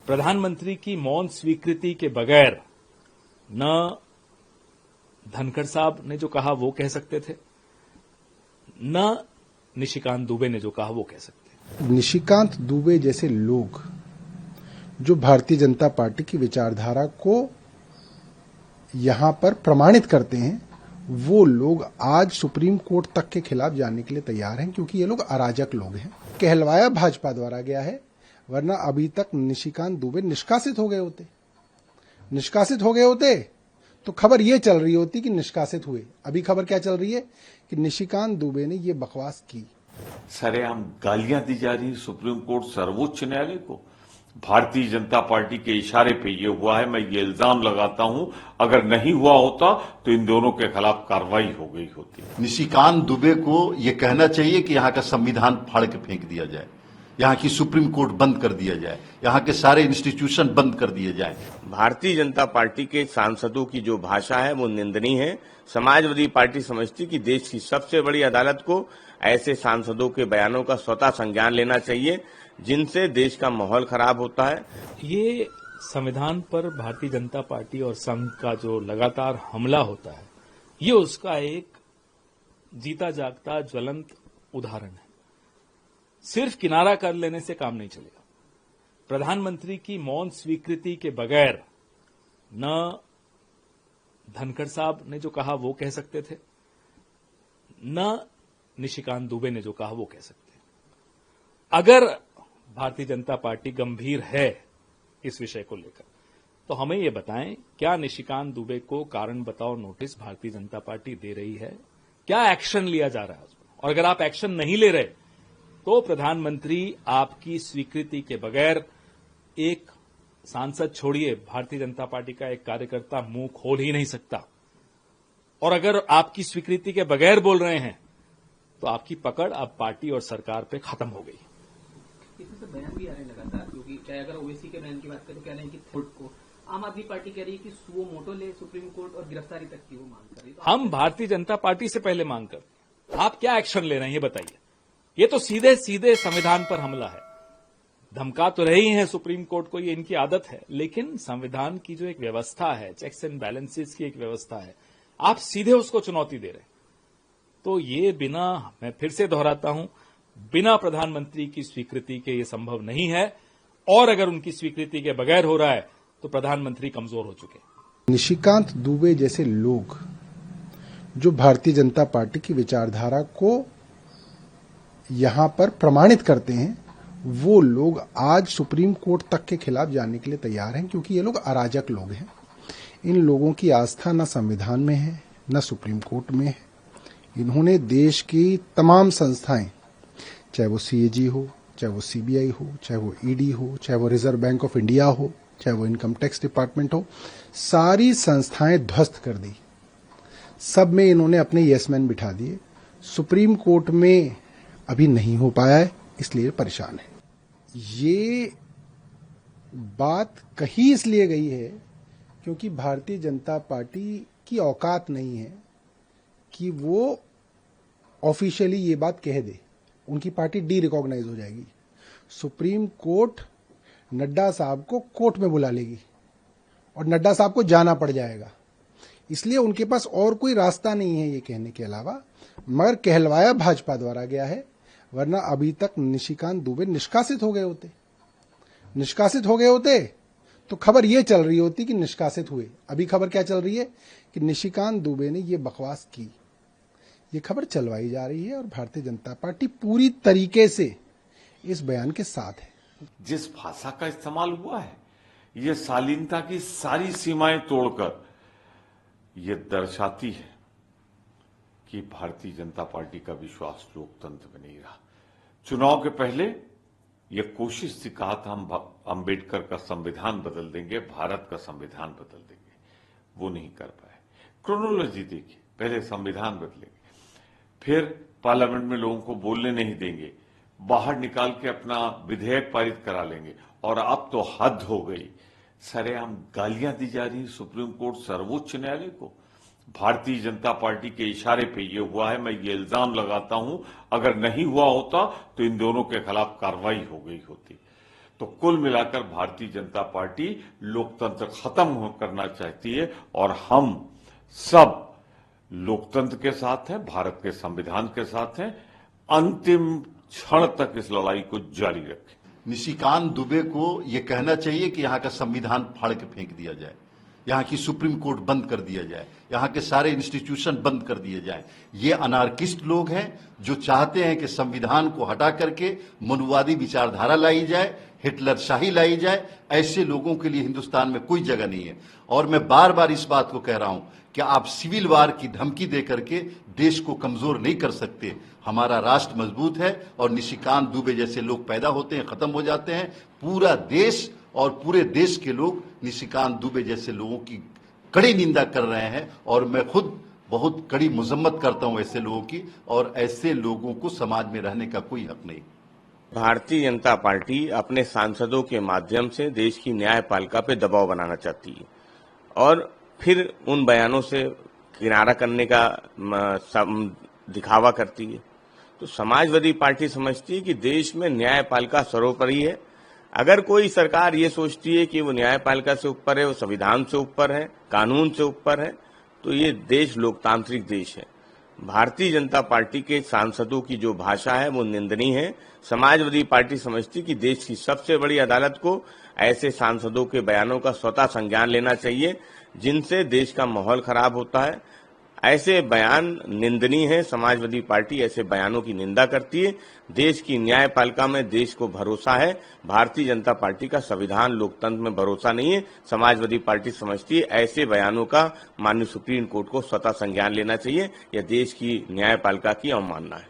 प्रधानमंत्री की मौन स्वीकृति के बगैर न धनखड़ साहब ने जो कहा वो कह सकते थे, न निशिकांत दुबे ने जो कहा वो कह सकते थे। निशिकांत दुबे जैसे लोग जो भारतीय जनता पार्टी की विचारधारा को यहां पर प्रमाणित करते हैं, वो लोग आज सुप्रीम कोर्ट तक के खिलाफ जाने के लिए तैयार हैं, क्योंकि ये लोग अराजक लोग हैं। कहलवाया भाजपा द्वारा गया है, वरना अभी तक निशिकांत दुबे निष्कासित हो गए होते। निष्कासित हो गए होते तो खबर ये चल रही होती कि निष्कासित हुए। अभी खबर क्या चल रही है कि निशिकांत दुबे ने ये बकवास की। सरेआम गालियां दी जा रही सुप्रीम कोर्ट सर्वोच्च न्यायालय को। भारतीय जनता पार्टी के इशारे पे ये हुआ है। मैं ये इल्जाम लगाता हूं, अगर नहीं हुआ होता तो इन दोनों के खिलाफ कार्रवाई हो गई होती। निशिकांत दुबे को ये कहना चाहिए कि यहाँ का संविधान फाड़ के फेंक दिया जाए, यहाँ की सुप्रीम कोर्ट बंद कर दिया जाए, यहाँ के सारे इंस्टीट्यूशन बंद कर दिए जाए। भारतीय जनता पार्टी के सांसदों की जो भाषा है वो निंदनीय है। समाजवादी पार्टी समझती कि देश की सबसे बड़ी अदालत को ऐसे सांसदों के बयानों का स्वतः संज्ञान लेना चाहिए, जिनसे देश का माहौल खराब होता है। ये संविधान पर भारतीय जनता पार्टी और संघ का जो लगातार हमला होता है, ये उसका एक जीता जागता ज्वलंत उदाहरण है। सिर्फ किनारा कर लेने से काम नहीं चलेगा। प्रधानमंत्री की मौन स्वीकृति के बगैर न धनखड़ साहब ने जो कहा वो कह सकते थे, न निशिकांत दुबे ने जो कहा वो कह सकते हैं। अगर भारतीय जनता पार्टी गंभीर है इस विषय को लेकर, तो हमें ये बताएं, क्या निशिकांत दुबे को कारण बताओ नोटिस भारतीय जनता पार्टी दे रही है? क्या एक्शन लिया जा रहा है उस पर? और अगर आप एक्शन नहीं ले रहे तो प्रधानमंत्री आपकी स्वीकृति के बगैर, एक सांसद छोड़िए, भारतीय जनता पार्टी का एक कार्यकर्ता मुंह खोल ही नहीं सकता। और अगर आपकी स्वीकृति के बगैर बोल रहे हैं तो आपकी पकड़ अब पार्टी और सरकार पे खत्म हो गई। इसमें तो बयान भी आ रहे हैं लगातार, क्योंकि चाहे अगर ओवैसी के बयान की बात करें तो कह रहे हैं कि कोर्ट को आम आदमी पार्टी कह रही है कि सुओ मोटो ले सुप्रीम कोर्ट और गिरफ्तारी तक की वो मांग कर रही है। हम भारतीय जनता पार्टी से पहले मांग करते हैं। आप क्या एक्शन ले रहे हैं ये बताइए। ये तो सीधे सीधे संविधान पर हमला है। धमका तो रही हैं सुप्रीम कोर्ट को, ये इनकी आदत है, लेकिन संविधान की जो एक व्यवस्था है, चेक्स एंड बैलेंसेस की एक व्यवस्था है, आप सीधे उसको चुनौती दे रहे हैं। तो ये बिना, मैं फिर से दोहराता हूं, बिना प्रधानमंत्री की स्वीकृति के ये संभव नहीं है। और अगर उनकी स्वीकृति के बगैर हो रहा है तो प्रधानमंत्री कमजोर हो चुके हैं। निशिकांत दुबे जैसे लोग जो भारतीय जनता पार्टी की विचारधारा को यहां पर प्रमाणित करते हैं, वो लोग आज सुप्रीम कोर्ट तक के खिलाफ जाने के लिए तैयार हैं, क्योंकि ये लोग अराजक लोग हैं। इन लोगों की आस्था न संविधान में है, न सुप्रीम कोर्ट में है। इन्होंने देश की तमाम संस्थाएं, चाहे वो सीएजी हो, चाहे वो सीबीआई हो, चाहे वो ईडी हो, चाहे वो रिजर्व बैंक ऑफ इंडिया हो, चाहे वो इनकम टैक्स डिपार्टमेंट हो, सारी संस्थाएं ध्वस्त कर दी। सब में इन्होंने अपने यस मैन बिठा दिए। सुप्रीम कोर्ट में अभी नहीं हो पाया है, इसलिए परेशान है। ये बात कही इसलिए गई है क्योंकि भारतीय जनता पार्टी की औकात नहीं है कि वो ऑफिशियली ये बात कह दे। उनकी पार्टी डी रिकॉग्नाइज हो जाएगी। सुप्रीम कोर्ट नड्डा साहब को कोर्ट में बुला लेगी और नड्डा साहब को जाना पड़ जाएगा। इसलिए उनके पास और कोई रास्ता नहीं है ये कहने के अलावा, मगर कहलवाया भाजपा द्वारा गया है, वरना अभी तक निशिकांत दुबे निष्कासित हो गए होते। निष्कासित हो गए होते तो खबर ये चल रही होती कि निष्कासित हुए। अभी खबर क्या चल रही है कि निशिकांत दुबे ने ये बकवास की। ये खबर चलवाई जा रही है और भारतीय जनता पार्टी पूरी तरीके से इस बयान के साथ है। जिस भाषा का इस्तेमाल हुआ है, ये शालीनता की सारी सीमाएं तोड़कर ये दर्शाती है कि भारतीय जनता पार्टी का विश्वास लोकतंत्र में नहीं रहा। चुनाव के पहले ये कोशिश थी, कहा था हम अंबेडकर का संविधान बदल देंगे, भारत का संविधान बदल देंगे, वो नहीं कर पाए। क्रोनोलॉजी देखिए, पहले संविधान बदलेंगे, फिर पार्लियामेंट में लोगों को बोलने नहीं देंगे, बाहर निकाल के अपना विधेयक पारित करा लेंगे, और अब तो हद हो गई। सरेआम गालियां दी जा रही सुप्रीम कोर्ट सर्वोच्च न्यायालय को। भारतीय जनता पार्टी के इशारे पे ये हुआ है। मैं ये इल्जाम लगाता हूं, अगर नहीं हुआ होता तो इन दोनों के खिलाफ कार्रवाई हो गई होती। तो कुल मिलाकर भारतीय जनता पार्टी लोकतंत्र खत्म करना चाहती है और हम सब लोकतंत्र के साथ हैं, भारत के संविधान के साथ हैं, अंतिम क्षण तक इस लड़ाई को जारी रखें। निशिकांत दुबे को यह कहना चाहिए कि यहाँ का संविधान फाड़ के फेंक दिया जाए, यहाँ की सुप्रीम कोर्ट बंद कर दिया जाए, यहाँ के सारे इंस्टीट्यूशन बंद कर दिए जाए। ये अनार्किस्ट लोग हैं जो चाहते हैं कि संविधान को हटा करके मनुवादी विचारधारा लाई जाए, हिटलर शाही लाई जाए। ऐसे लोगों के लिए हिंदुस्तान में कोई जगह नहीं है। और मैं बार बार इस बात को कह रहा हूं कि आप सिविल वार की धमकी दे करके देश को कमजोर नहीं कर सकते। हमारा राष्ट्र मजबूत है और निशिकांत दुबे जैसे लोग पैदा होते हैं, खत्म हो जाते हैं। पूरा देश और पूरे देश के लोग निशिकांत दुबे जैसे लोगों की कड़ी निंदा कर रहे हैं और मैं खुद बहुत कड़ी मजम्मत करता हूं ऐसे लोगों की, और ऐसे लोगों को समाज में रहने का कोई हक नहीं। भारतीय जनता पार्टी अपने सांसदों के माध्यम से देश की न्यायपालिका पे दबाव बनाना चाहती है और फिर उन बयानों से किनारा करने का दिखावा करती है। तो समाजवादी पार्टी समझती है कि देश में न्यायपालिका सर्वोपरि है। अगर कोई सरकार ये सोचती है कि वो न्यायपालिका से ऊपर है, वो संविधान से ऊपर है, कानून से ऊपर है, तो ये देश लोकतांत्रिक देश है। भारतीय जनता पार्टी के सांसदों की जो भाषा है वो निंदनीय है। समाजवादी पार्टी समझती कि देश की सबसे बड़ी अदालत को ऐसे सांसदों के बयानों का स्वतः संज्ञान लेना चाहिए जिनसे देश का माहौल खराब होता है। ऐसे बयान निंदनीय है। समाजवादी पार्टी ऐसे बयानों की निंदा करती है। देश की न्यायपालिका में देश को भरोसा है। भारतीय जनता पार्टी का संविधान लोकतंत्र में भरोसा नहीं है। समाजवादी पार्टी समझती है ऐसे बयानों का माननीय सुप्रीम कोर्ट को स्वतः संज्ञान लेना चाहिए। यह देश की न्यायपालिका की अवमानना है।